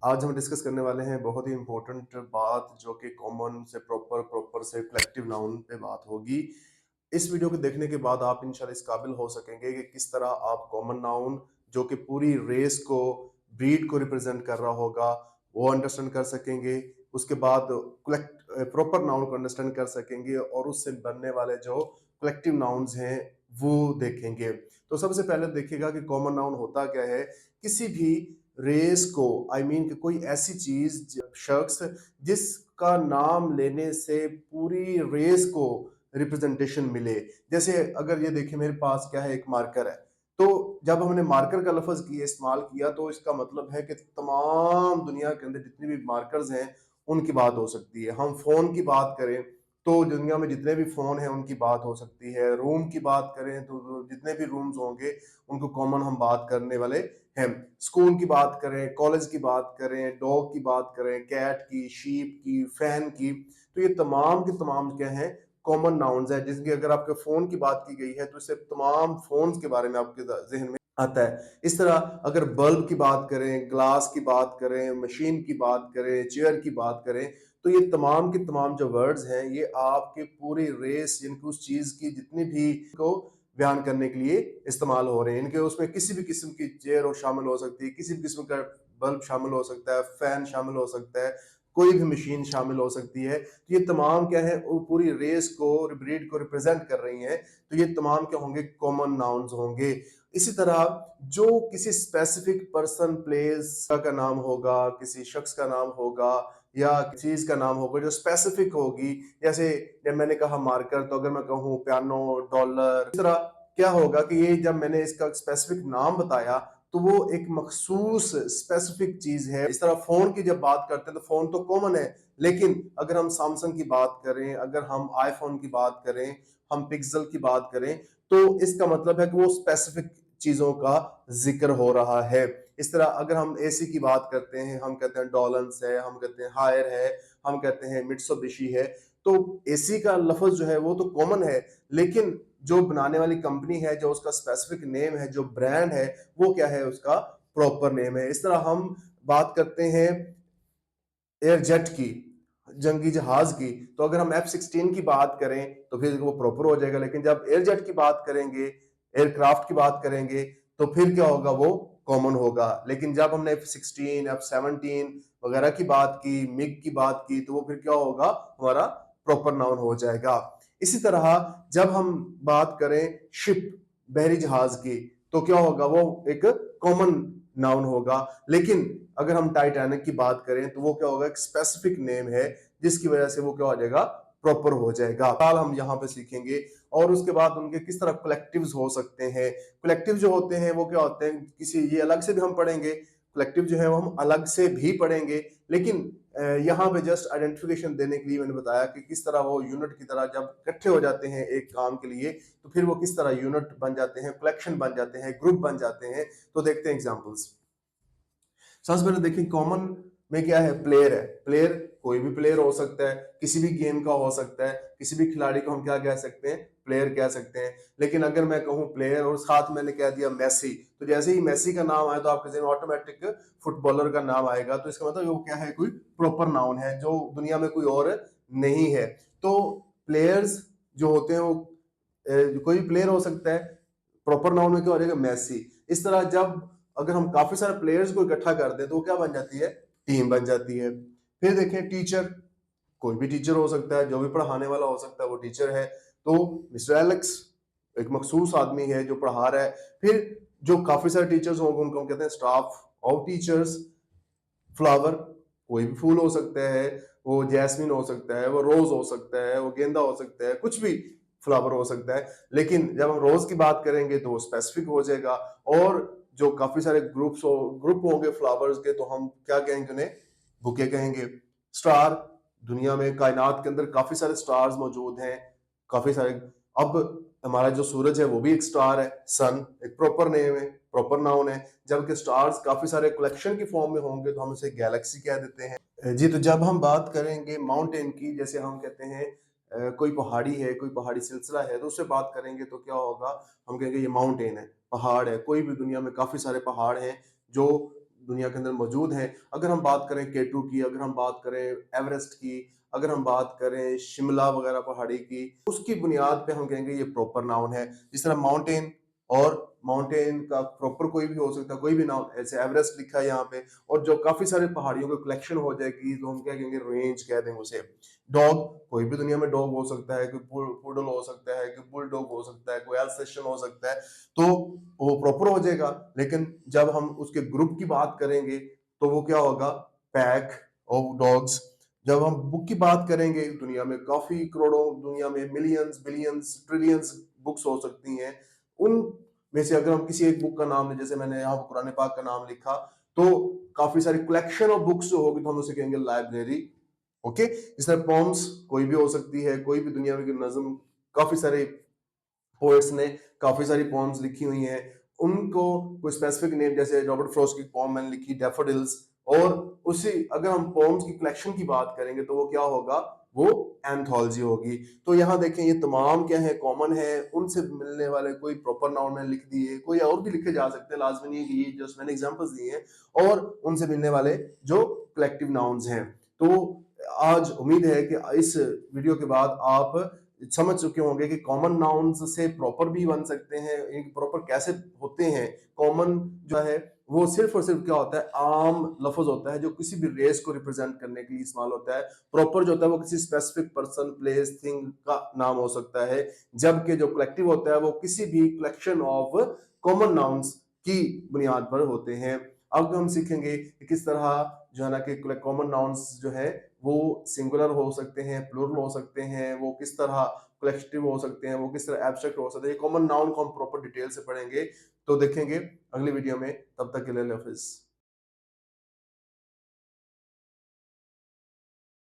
आज हम डिस्कस करने वाले हैं बहुत ही इम्पोर्टेंट बात जो कि कॉमन से प्रॉपर से कलेक्टिव नाउन पे बात होगी। इस वीडियो को देखने के बाद आप इंशाल्लाह इस काबिल हो सकेंगे कि किस तरह आप कॉमन नाउन जो कि पूरी रेस को, ब्रीड को रिप्रेजेंट कर रहा होगा, वो अंडरस्टैंड कर सकेंगे। उसके बाद प्रॉपर नाउन को अंडरस्टैंड कर सकेंगे और उससे बनने वाले जो कलेक्टिव नाउन्स हैं वो देखेंगे। तो सबसे पहले देखिएगा कि कॉमन नाउन होता क्या है। किसी भी रेस को कि कोई ऐसी चीज, शख्स जिसका नाम लेने से पूरी रेस को रिप्रेजेंटेशन मिले। जैसे अगर ये देखिए मेरे पास क्या है, एक मार्कर है। तो जब हमने मार्कर का लफ्ज किया, इस्तेमाल किया, तो इसका मतलब है कि तमाम दुनिया के अंदर जितने भी मार्कर्स हैं उनकी बात हो सकती है। हम फोन की बात करें तो दुनिया में जितने भी फोन हैं उनकी बात हो सकती है। रूम की बात करें तो जितने भी रूम्स होंगे उनको कॉमन हम बात करने वाले हैं। स्कूल की बात करें, कॉलेज की बात करें, डॉग की बात करें, कैट की, शीप की, फैन की, तो ये तमाम के तमाम क्या हैं, कॉमन नाउन्स है। जिसकी अगर आपके फोन की बात की गई है तो इससे तमाम फोन्स के बारे में आपके जहन में आता है। इस तरह अगर बल्ब की बात करें, ग्लास की बात करें, मशीन की बात करें, चेयर की बात करें, तो ये तमाम के तमाम जो वर्ड्स हैं ये आपके पूरी रेस, यानी कि उस चीज की जितनी भी को बयान करने के लिए इस्तेमाल हो रहे हैं। इनके उसमें किसी भी किस्म की चेयर हो शामिल हो सकती है, किसी भी किस्म का बल्ब शामिल हो सकता है, फैन शामिल हो सकता है, कोई भी मशीन शामिल हो सकती है। तो ये तमाम क्या है, वो पूरी रेस को, ब्रीड को रिप्रेजेंट कर रही हैं। तो ये तमाम क्या होंगे, कॉमन नाउन्स होंगे। इसी तरह जो किसी स्पेसिफिक पर्सन, प्लेस का नाम होगा, किसी शख्स का नाम होगा या चीज का नाम होगा जो स्पेसिफिक होगी। जैसे जब मैंने कहा मार्कर, तो अगर मैं कहूँ पियानो, डॉलर, इस तरह क्या होगा कि ये जब मैंने इसका स्पेसिफिक नाम बताया तो वो एक मखसूस स्पेसिफिक चीज है। इस तरह फोन की जब बात करते हैं तो फोन तो कॉमन है, लेकिन अगर हम सैमसंग की बात करें, अगर हम आईफोन की बात करें, हम पिक्सल की बात करें, तो इसका मतलब है कि वो स्पेसिफिक चीजों का जिक्र हो रहा है। इस तरह अगर हम एसी की बात करते हैं, हम कहते हैं डॉलन्स है, हम कहते हैं हायर है, हम कहते हैं मिट्सुबिशी है। तो एसी का लफ्ज जो है वो तो कॉमन है, लेकिन जो बनाने वाली कंपनी है, जो उसका स्पेसिफिक नेम है, जो ब्रांड है, वो क्या है, उसका प्रॉपर नेम है। इस तरह हम बात करते हैं एयरजेट की, जंगी जहाज की, तो अगर हम F-16 की बात करें तो फिर वो प्रॉपर हो जाएगा। लेकिन जब एयरजेट की बात करेंगे, एयरक्राफ्ट की बात करेंगे, तो फिर क्या होगा, वो कॉमन होगा। लेकिन जब हमने F-16, F-17 वगैरह की बात की, मिग की बात की, तो वो फिर क्या होगा, हमारा प्रॉपर नाउन हो जाएगा। इसी तरह जब हम बात करें शिप, बहरी जहाज की, तो क्या होगा, वो एक कॉमन नाउन होगा। लेकिन अगर हम टाइटैनिक की बात करें तो वो क्या होगा, एक स्पेसिफिक नेम है, जिसकी वजह से वो क्या हो जाएगा, प्रॉपर हो जाएगा। काल हम यहाँ पे सीखेंगे। और उसके बाद उनके किस तरह कलेक्टिव्स हो सकते हैं। कलेक्टिव जो होते हैं वो क्या होते हैं, किसी, ये अलग से भी हम पढ़ेंगे, कलेक्टिव जो है वो हम अलग से भी पढ़ेंगे। लेकिन यहाँ पे जस्ट आइडेंटिफिकेशन देने के लिए मैंने बताया कि किस तरह वो यूनिट की तरह जब इकट्ठे हो जाते हैं एक काम के लिए, तो फिर वो किस तरह यूनिट बन जाते हैं, कलेक्शन बन जाते हैं, ग्रुप बन जाते हैं। तो देखते हैं एग्जाम्पल्स। सबसे पहले देखिए कॉमन में क्या है, प्लेयर है। प्लेयर कोई भी प्लेयर हो सकता है, किसी भी गेम का हो सकता है, किसी भी खिलाड़ी को हम क्या कह सकते हैं, प्लेयर कह सकते हैं। लेकिन अगर मैं कहूं प्लेयर और साथ मैंने कह दिया मैसी, तो जैसे ही मैसी का नाम आया तो आपके जहन ऑटोमेटिक फुटबॉलर का नाम आएगा। तो इसका मतलब वो क्या है, कोई प्रॉपर नाउन है जो दुनिया में कोई और नहीं है। तो प्लेयर्स जो होते हैं वो कोई भी प्लेयर हो सकता है। प्रॉपर नाउन में क्या हो जाएगा, मैसी। इस तरह जब अगर हम काफी सारे प्लेयर्स को इकट्ठा कर दें तो वो क्या बन जाती है, टीम बन जाती है। फिर देखें टीचर, कोई भी टीचर हो सकता है, जो भी पढ़ाने वाला हो सकता है वो टीचर है। तो मिस्टर एलेक्स एक मखसूस आदमी है जो पढ़ा रहा है। फिर जो काफी सारे टीचर्स होंगे उनको हम कहते हैं स्टाफ ऑफ टीचर्स। फ्लावर कोई भी फूल हो सकता है, वो जैस्मिन हो सकता है, वो रोज हो सकता है, वो गेंदा हो सकता है, कुछ भी फ्लावर हो सकता है। लेकिन जब हम रोज की बात करेंगे तो वो स्पेसिफिक हो जाएगा। और जो काफी सारे ग्रुप होंगे फ्लावर्स के, तो हम क्या कहेंगे उन्हें, बुके कहेंगे। स्टार, दुनिया में कायनात के अंदर काफी सारे स्टार्स मौजूद हैं, काफी सारे। अब हमारा जो सूरज है वो भी एक स्टार है। सन एक प्रॉपर नेम है, प्रॉपर नाउन है। जबकि स्टार्स काफी सारे कलेक्शन की फॉर्म में होंगे तो हम उसे गैलेक्सी कह देते हैं जी। तो जब हम बात करेंगे माउंटेन की, जैसे हम कहते हैं कोई पहाड़ी है, कोई पहाड़ी सिलसिला है, तो उससे बात करेंगे तो क्या होगा, हम कहेंगे ये माउंटेन है, पहाड़ है। कोई भी दुनिया में काफी सारे पहाड़ हैं जो दुनिया के अंदर मौजूद हैं। अगर हम बात करें K2 की, अगर हम बात करें एवरेस्ट की, अगर हम बात करें शिमला वगैरह पहाड़ी की, उसकी बुनियाद पे हम कहेंगे ये प्रॉपर नाउन है। जिस तरह माउंटेन, और माउंटेन का प्रॉपर कोई भी हो सकता है, कोई भी नाउन, ऐसे एवरेस्ट लिखा है यहाँ पे, और जो काफी सारे पहाड़ियों की कलेक्शन हो जाएगी तो हम क्या कहेंगे, रेंज कह देंगे उसे। डॉग, कोई भी दुनिया में डॉग हो सकता है, कोई पुडल हो सकता है, कोई बुलडॉग हो सकता है, कोई अल्सेशन हो सकता है, तो वो प्रॉपर हो जाएगा। लेकिन जब हम उसके ग्रुप की बात करेंगे तो वो क्या होगा, पैक ऑफ डॉग्स। जब हम बुक की बात करेंगे, दुनिया में काफी करोड़ों, दुनिया में मिलियंस, बिलियंस, ट्रिलियंस बुक्स हो सकती हैं। उन में से अगर हम किसी एक बुक का नाम लें, जैसे मैंने यहाँ कुरान पाक का नाम लिखा, तो काफी सारी कलेक्शन ऑफ बुक्स जो होगी तो हम उसे कहेंगे लाइब्रेरी। ओके, इस तरह पॉम्स कोई भी हो सकती है, कोई भी दुनिया की नज्म, काफी सारे पोएट्स ने काफी सारी पॉम्स लिखी हुई हैं, उनको कोई स्पेसिफिक नेम, जैसे रॉबर्ट फ्रॉस्ट की पॉम मैंने लिखी डैफोडिल्स, और उसी अगर हम पॉम्स की कलेक्शन की बात करेंगे तो वो क्या होगा, वो एंथोलॉजी होगी। तो यहाँ देखें ये तमाम क्या है, कॉमन है, उनसे मिलने वाले कोई प्रॉपर नाउन मैंने लिख दिए, कोई और भी लिखे जा सकते हैं, लाजमी नहीं है कि ये जस्ट मैंने एग्जांपल्स दिए हैं, और उनसे मिलने वाले जो कलेक्टिव नाउन्स हैं। तो आज उम्मीद है कि इस वीडियो के बाद आप समझ चुके होंगे कि कॉमन नाउन्स से प्रॉपर भी बन सकते हैं, एक प्रॉपर कैसे होते हैं। कॉमन जो है वो सिर्फ और सिर्फ क्या होता है, आम लफ्ज होता है जो किसी भी रेस को रिप्रेजेंट करने के लिए इस्तेमाल होता है। प्रॉपर जो होता है वो किसी स्पेसिफिक पर्सन, प्लेस, थिंग का नाम हो सकता है, जबकि जो कलेक्टिव होता है वो किसी भी कलेक्शन ऑफ कॉमन नाउन्स की बुनियाद पर होते हैं। अब हम सीखेंगे कि किस तरह जो है ना कि कॉमन नाउन्स जो है वो सिंगुलर हो सकते हैं, प्लूरल हो सकते हैं, वो किस तरह कलेक्टिव हो सकते हैं, वो किस तरह एब्स्ट्रैक्ट हो सकते हैं। कॉमन नाउन को हम प्रॉपर डिटेल से पढ़ेंगे, तो देखेंगे अगली वीडियो में। तब तक के लिए अल्लाह हाफिज।